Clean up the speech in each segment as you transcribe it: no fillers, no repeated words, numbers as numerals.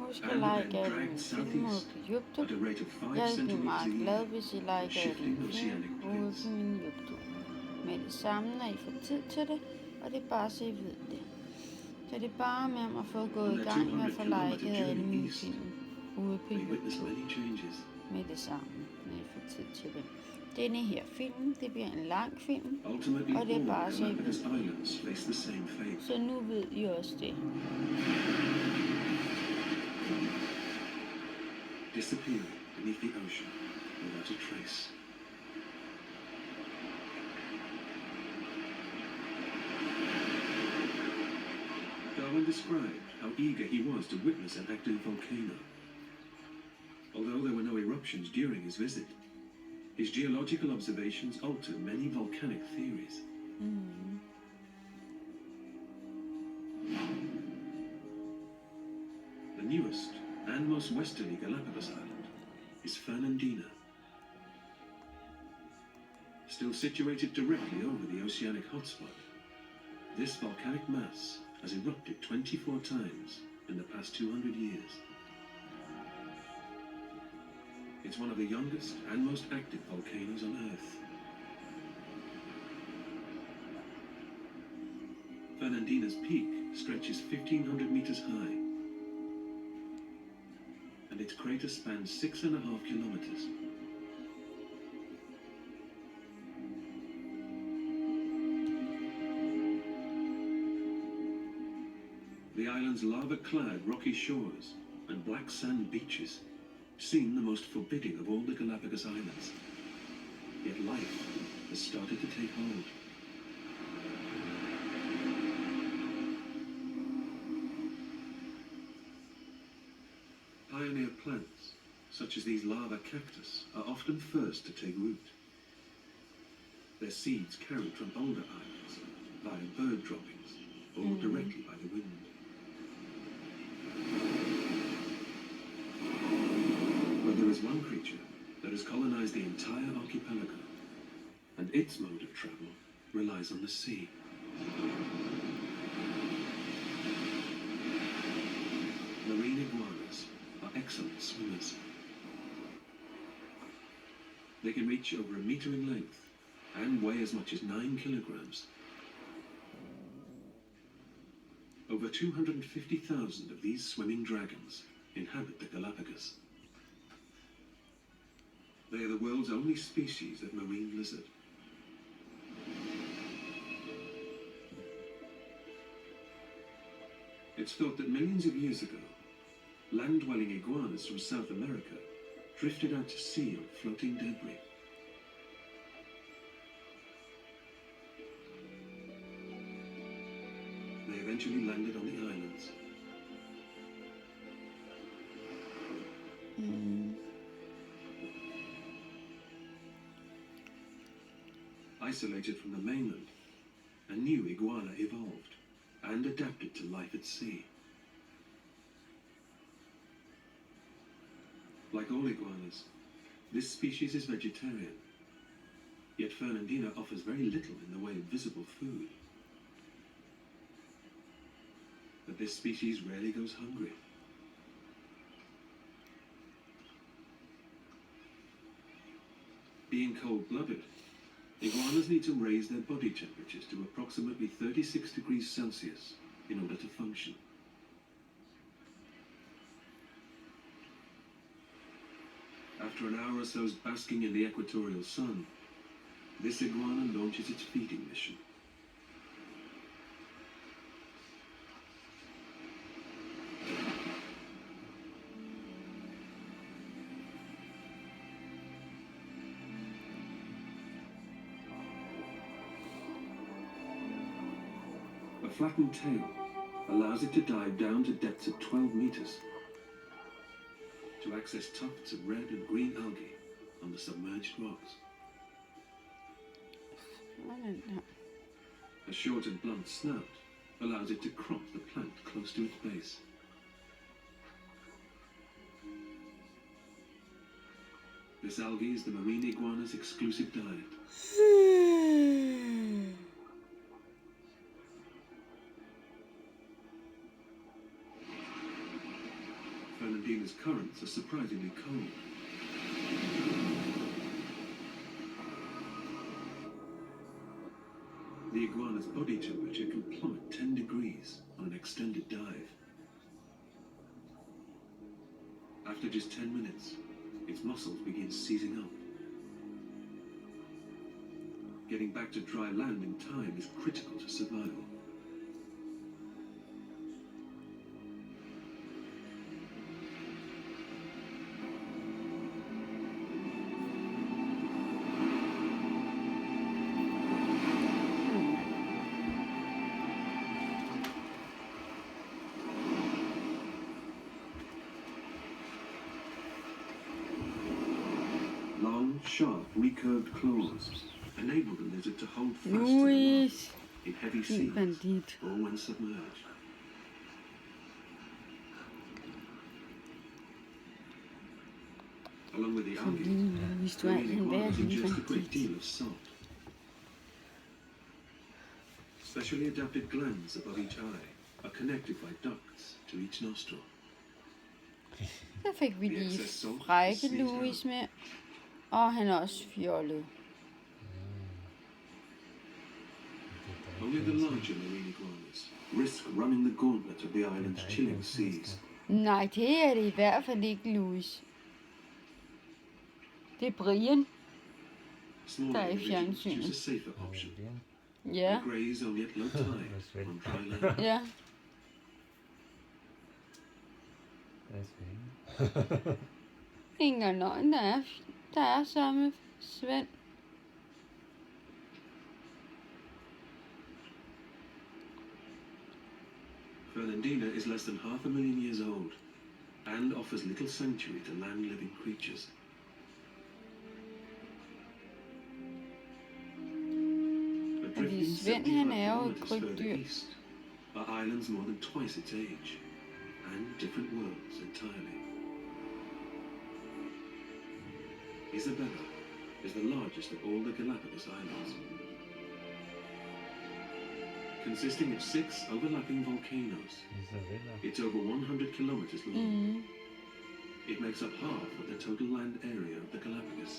Husk at like alle mine film ude på YouTube. Jeg vil blive meget glad, hvis I liker denne film ude på min YouTube. Med det samme, når I får tid til det, og det er bare så I ved det. Så det er bare med om at få gået i gang med at få liket alle mine film ude på YouTube. Med det samme, når I får tid til det. Denne her film, det bliver en lang film, og det er bare så I ved det. Så nu ved I også det. Disappearing beneath the ocean without a trace. Darwin described how eager he was to witness an active volcano. Although there were no eruptions during his visit, his geological observations altered many volcanic theories. The newest and most westerly Galapagos island is Fernandina. Still situated directly over the oceanic hotspot, this volcanic mass has erupted 24 times in the past 200 years. It's one of the youngest and most active volcanoes on Earth. Fernandina's peak stretches 1,500 meters high, and its crater spans 6.5 kilometers. The island's lava-clad rocky shores and black sand beaches seem the most forbidding of all the Galapagos Islands. Yet life has started to take hold. Pioneer plants, such as these lava cactus, are often first to take root. Their seeds carried from older islands via bird droppings or directly by the wind. But there is one creature that has colonized the entire archipelago, and its mode of travel relies on the sea. Marine iguanas are excellent swimmers. They can reach over 1 meter in length and weigh as much as 9 kilograms. Over 250,000 of these swimming dragons inhabit the Galapagos. They are the world's only species of marine lizard. It's thought that millions of years ago, land-dwelling iguanas from South America drifted out to sea on floating debris. They eventually landed on the islands. Isolated from the mainland, a new iguana evolved and adapted to life at sea. Like all iguanas, this species is vegetarian, yet Fernandina offers very little in the way of visible food. But this species rarely goes hungry. Being cold-blooded, iguanas need to raise their body temperatures to approximately 36 degrees Celsius in order to function. After an hour or so's basking in the equatorial sun, this iguana launches its feeding mission. A flattened tail allows it to dive down to depths of 12 meters to access tufts of red and green algae on the submerged rocks. A short and blunt snout allows it to crop the plant close to its base. This algae is the marine iguana's exclusive diet. Fernandina's currents are surprisingly cold. The iguana's body temperature can plummet 10 degrees on an extended dive. After just 10 minutes, its muscles begin seizing up. Getting back to dry land in time is critical to survival. Long, sharp, recurved claws enable the lizard to hold fast to the rock Louise, in heavy din seas bandit. or when submerged. Along with the algae, Louise, du er marine en iguanas værdig ingest a great bandit. deal of salt. Specially adapted glands above each eye are connected by ducts to each nostril. Så fik vi lige frække Louise med, og han er også fjollet. Only the larger marine iguanas risk running the gauntlet of the island's chilling seas. Nej, det er det i hvert fald ikke, Louise. Det er Brian. Smaller Der er i individuals choose a fjernsynet. safer option. Ja, They graze only at low tide on dry land. ja. Ingen løgn, der er samme Svend. Fernandina is less than 500,000 years old and offers little sanctuary to land-living creatures. Fordi Svend, han er jo et kilometers further krybdyr. east are islands more than twice its age and different worlds entirely. Isabella is the largest of all the Galapagos Islands, consisting of 6 overlapping volcanoes. It's over 100 kilometers long. It makes up half of the total land area of the Galapagos.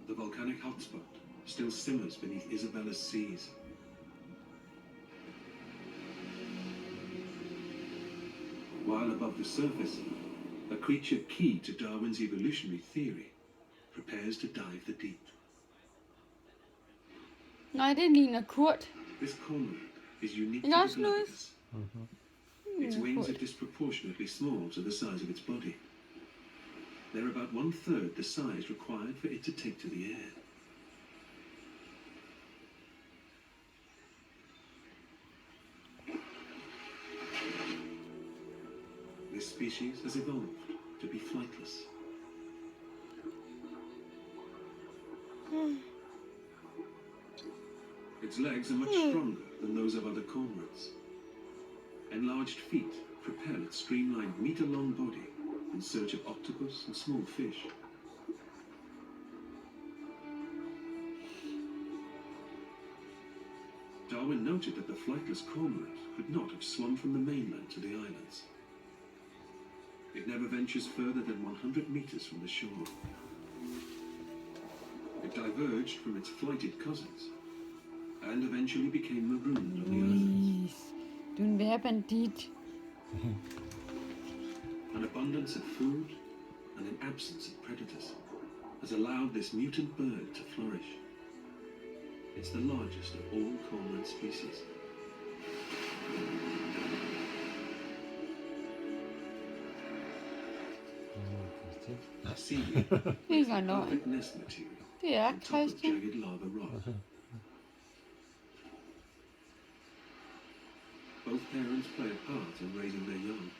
The volcanic hotspot still simmers beneath Isabella's seas. While above the surface, a creature key to Darwin's evolutionary theory prepares to dive the deep. Nej, det ligner Kurt. This cormorant is unique to Ikke the også, Louise? Galapagos. Its wings are disproportionately small to the size of its body. They're about 1/3 the size required for it to take to the air. This species has evolved to be flightless. Its legs are much stronger than those of other cormorants. Enlarged feet propel its streamlined meter-long body in search of octopus and small fish. Darwin noted that the flightless cormorant could not have swum from the mainland to the islands. It never ventures further than 100 meters from the shore. It diverged from its flighted cousins and eventually became marooned on the islands. Louise, du er en værre bandit. An abundance of food and an absence of predators has allowed this mutant bird to flourish. It's the largest of all cormorant species. Seaweed is Ikke the løgn. perfect nest material Det er on top of Christian. jagged lava rock. Both parents play a part in raising their young.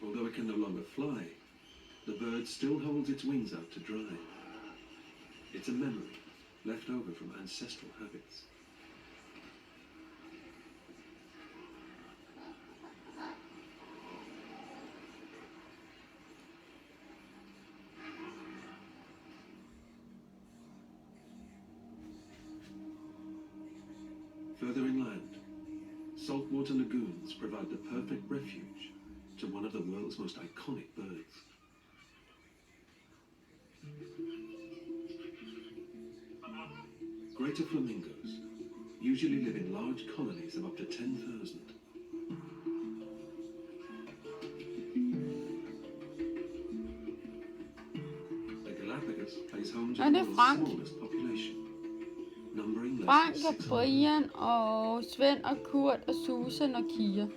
Although it can no longer fly, the bird still holds its wings out to dry. It's a memory left over from ancestral habits. Further inland, saltwater lagoons provide the perfect refuge to one of the world's most iconic birds. Greater flamingos usually live in large colonies of up to 10,000. The Galapagos plays home to Er the det world's Frank? smallest population, numbering less Frank than og 600. Brian og Svend og Kurt og Susan og Kira.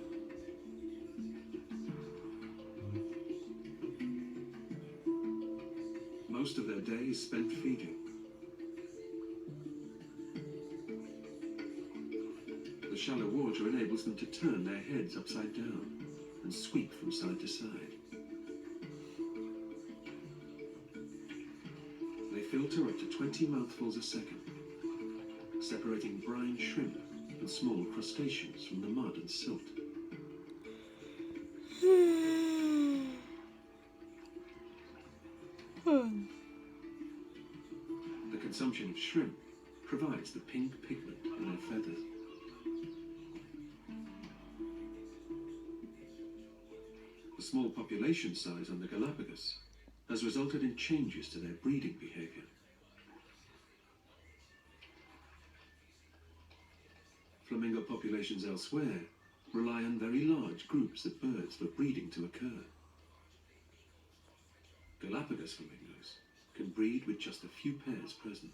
Most of their day is spent feeding. The shallow water enables them to turn their heads upside down and sweep from side to side. They filter up to 20 mouthfuls a second, separating brine shrimp and small crustaceans from the mud and silt. The consumption of shrimp provides the pink pigment in their feathers. The small population size on the Galapagos has resulted in changes to their breeding behavior. Flamingo populations elsewhere rely on very large groups of birds for breeding to occur. Galapagos flamingos can breed with just a few pairs present.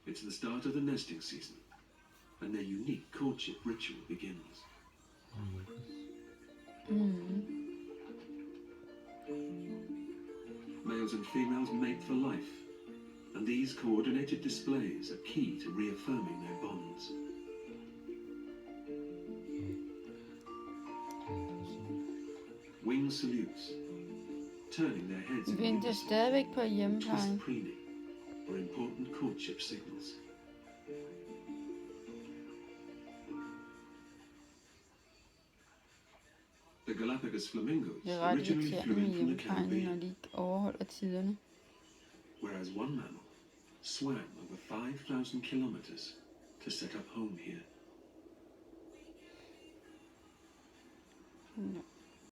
It's the start of the nesting season, and their unique courtship ritual begins. Males and females mate for life, and these coordinated displays are key to reaffirming their bonds. Wing salutes, turning their heads in Venter unison, stadigvæk på hjemmeplejen. twist preening, or important courtship signals. The Galapagos flamingos Det er ret originally irriterende flew med in from the hjemmeplejen, når Caribbean, de ikke overholder tiderne. whereas one mammal swam over 5,000 kilometers to set up home here. Ja.